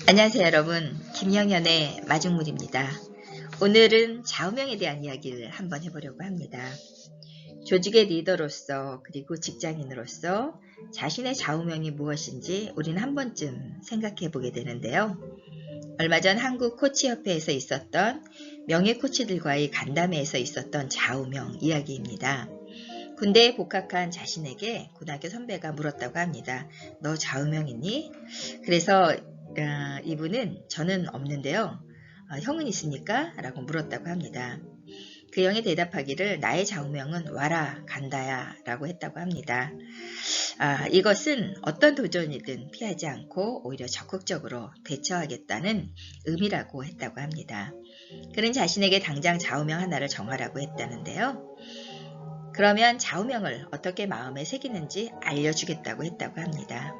안녕하세요 여러분, 김영현의 마중물입니다. 오늘은 좌우명에 대한 이야기를 한번 해보려고 합니다. 조직의 리더로서 그리고 직장인으로서 자신의 좌우명이 무엇인지 우리는 한 번쯤 생각해 보게 되는데요. 얼마 전 한국 코치협회에서 있었던 명예 코치들과의 간담회에서 있었던 좌우명 이야기입니다. 군대에 복학한 자신에게 고등학교 선배가 물었다고 합니다. 너 좌우명 있니? 그래서 이분은 저는 없는데요. 형은 있습니까? 라고 물었다고 합니다. 그 형이 대답하기를 나의 좌우명은 와라 간다야 라고 했다고 합니다. 이것은 어떤 도전이든 피하지 않고 오히려 적극적으로 대처하겠다는 의미라고 했다고 합니다. 그는 자신에게 당장 좌우명 하나를 정하라고 했다는데요. 그러면 좌우명을 어떻게 마음에 새기는지 알려주겠다고 했다고 합니다.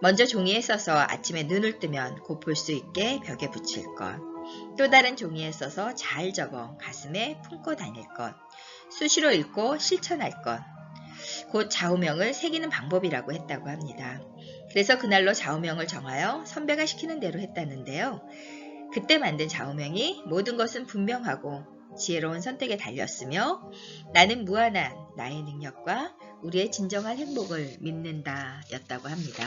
먼저 종이에 써서 아침에 눈을 뜨면 곧 볼 수 있게 벽에 붙일 것, 또 다른 종이에 써서 잘 적어 가슴에 품고 다닐 것, 수시로 읽고 실천할 것, 곧 좌우명을 새기는 방법이라고 했다고 합니다. 그래서 그날로 좌우명을 정하여 선배가 시키는 대로 했다는데요. 그때 만든 좌우명이 모든 것은 분명하고 지혜로운 선택에 달렸으며 나는 무한한 나의 능력과 우리의 진정한 행복을 믿는다 였다고 합니다.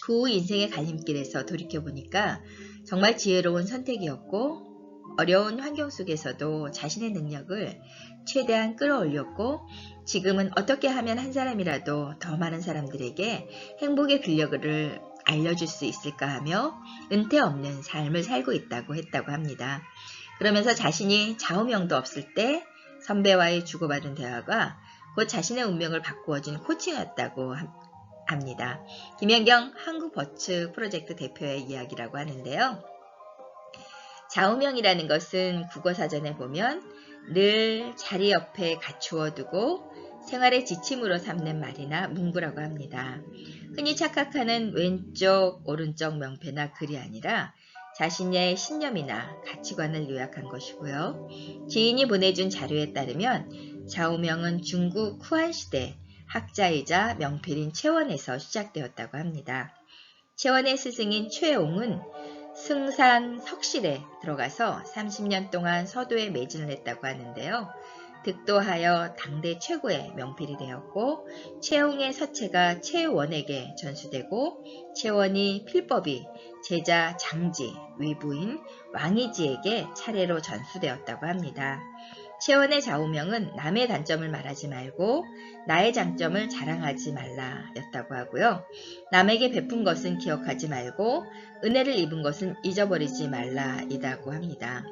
그 후 인생의 갈림길에서 돌이켜보니까 정말 지혜로운 선택이었고 어려운 환경 속에서도 자신의 능력을 최대한 끌어올렸고 지금은 어떻게 하면 한 사람이라도 더 많은 사람들에게 행복의 근력을 알려줄 수 있을까 하며 은퇴 없는 삶을 살고 있다고 했다고 합니다. 그러면서 자신이 좌우명도 없을 때 선배와의 주고받은 대화가 곧 자신의 운명을 바꾸어준 코칭이었다고 합니다. 김연경 한국버츠 프로젝트 대표의 이야기라고 하는데요. 좌우명이라는 것은 국어사전에 보면 늘 자리 옆에 갖추어 두고 생활의 지침으로 삼는 말이나 문구라고 합니다. 흔히 착각하는 왼쪽, 오른쪽 명패나 글이 아니라 자신의 신념이나 가치관을 요약한 것이고요. 지인이 보내준 자료에 따르면 좌우명은 중국 후한 시대 학자이자 명필인 채원에서 시작되었다고 합니다. 채원의 스승인 최옹은 승산 석실에 들어가서 30년 동안 서도에 매진을 했다고 하는데요. 득도하여 당대 최고의 명필이 되었고 최옹의 서체가 최원에게 전수되고 최원이 필법이 제자 장지, 위부인 왕이지에게 차례로 전수되었다고 합니다. 최원의 좌우명은 남의 단점을 말하지 말고 나의 장점을 자랑하지 말라 였다고 하고요. 남에게 베푼 것은 기억하지 말고 은혜를 입은 것은 잊어버리지 말라 이다고 합니다.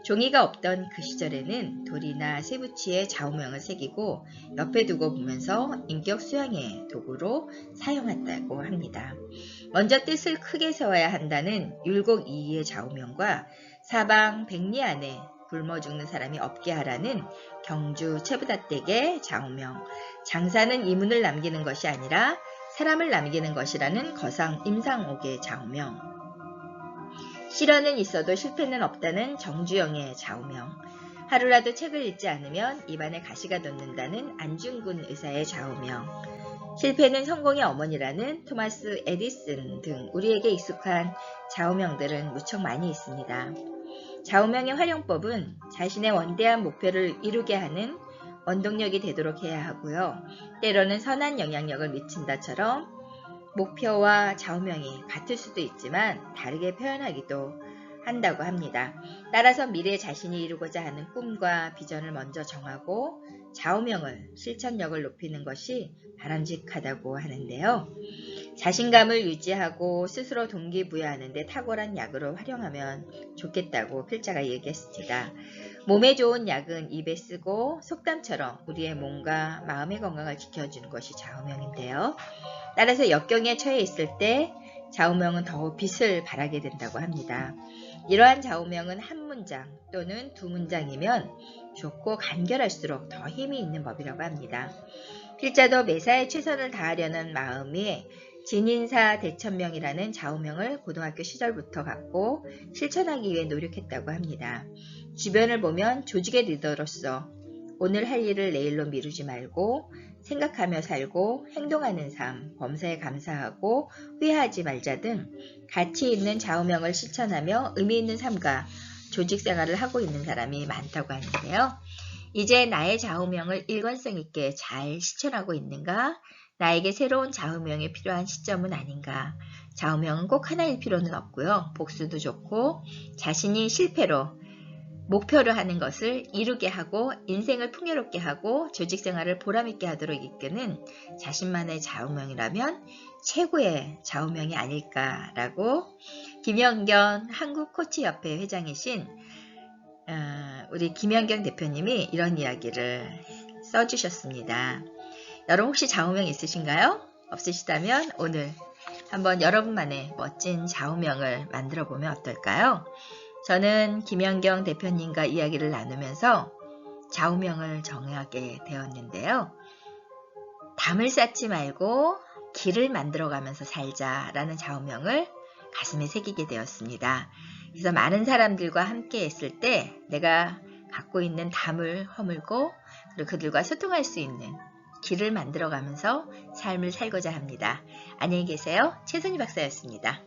종이가 없던 그 시절에는 돌이나 쇠붙이에 좌우명을 새기고 옆에 두고 보면서 인격 수양의 도구로 사용했다고 합니다. 먼저 뜻을 크게 세워야 한다는 율곡이이의 좌우명과 사방 백리 안에 굶어 죽는 사람이 없게 하라는 경주 채부다댁의 좌우명, 장사는 이문을 남기는 것이 아니라 사람을 남기는 것이라는 거상 임상옥의 좌우명, 실언은 있어도 실패는 없다는 정주영의 좌우명, 하루라도 책을 읽지 않으면 입안에 가시가 돋는다는 안중근 의사의 좌우명, 실패는 성공의 어머니라는 토마스 에디슨 등 우리에게 익숙한 좌우명들은 무척 많이 있습니다. 좌우명의 활용법은 자신의 원대한 목표를 이루게 하는 원동력이 되도록 해야 하고요. 때로는 선한 영향력을 미친다처럼 목표와 좌우명이 같을 수도 있지만 다르게 표현하기도 한다고 합니다. 따라서 미래에 자신이 이루고자 하는 꿈과 비전을 먼저 정하고 좌우명을 실천력을 높이는 것이 바람직하다고 하는데요. 자신감을 유지하고 스스로 동기부여하는 데 탁월한 약으로 활용하면 좋겠다고 필자가 얘기했습니다. 몸에 좋은 약은 입에 쓰고 속담처럼 우리의 몸과 마음의 건강을 지켜주는 것이 좌우명인데요. 따라서 역경에 처해 있을 때 좌우명은 더욱 빛을 발하게 된다고 합니다. 이러한 좌우명은 한 문장 또는 두 문장이면 좋고 간결할수록 더 힘이 있는 법이라고 합니다. 필자도 매사에 최선을 다하려는 마음이 진인사 대천명이라는 좌우명을 고등학교 시절부터 갖고 실천하기 위해 노력했다고 합니다. 주변을 보면 조직의 리더로서 오늘 할 일을 내일로 미루지 말고 생각하며 살고 행동하는 삶, 범사에 감사하고 후회하지 말자 등 가치 있는 좌우명을 실천하며 의미 있는 삶과 조직 생활을 하고 있는 사람이 많다고 하는데요. 이제 나의 좌우명을 일관성 있게 잘 실천하고 있는가? 나에게 새로운 좌우명이 필요한 시점은 아닌가? 좌우명은 꼭 하나일 필요는 없고요. 복수도 좋고 자신이 실패로 목표로 하는 것을 이루게 하고 인생을 풍요롭게 하고 조직생활을 보람있게 하도록 이끄는 자신만의 좌우명이라면 최고의 좌우명이 아닐까라고 김연경 한국코치협회 회장이신 우리 김연경 대표님이 이런 이야기를 써주셨습니다. 여러분 혹시 좌우명 있으신가요? 없으시다면 오늘 한번 여러분만의 멋진 좌우명을 만들어 보면 어떨까요? 저는 김연경 대표님과 이야기를 나누면서 좌우명을 정하게 되었는데요. 담을 쌓지 말고 길을 만들어가면서 살자라는 좌우명을 가슴에 새기게 되었습니다. 그래서 많은 사람들과 함께 했을 때 내가 갖고 있는 담을 허물고 그리고 그들과 소통할 수 있는 길을 만들어가면서 삶을 살고자 합니다. 안녕히 계세요. 최선희 박사였습니다.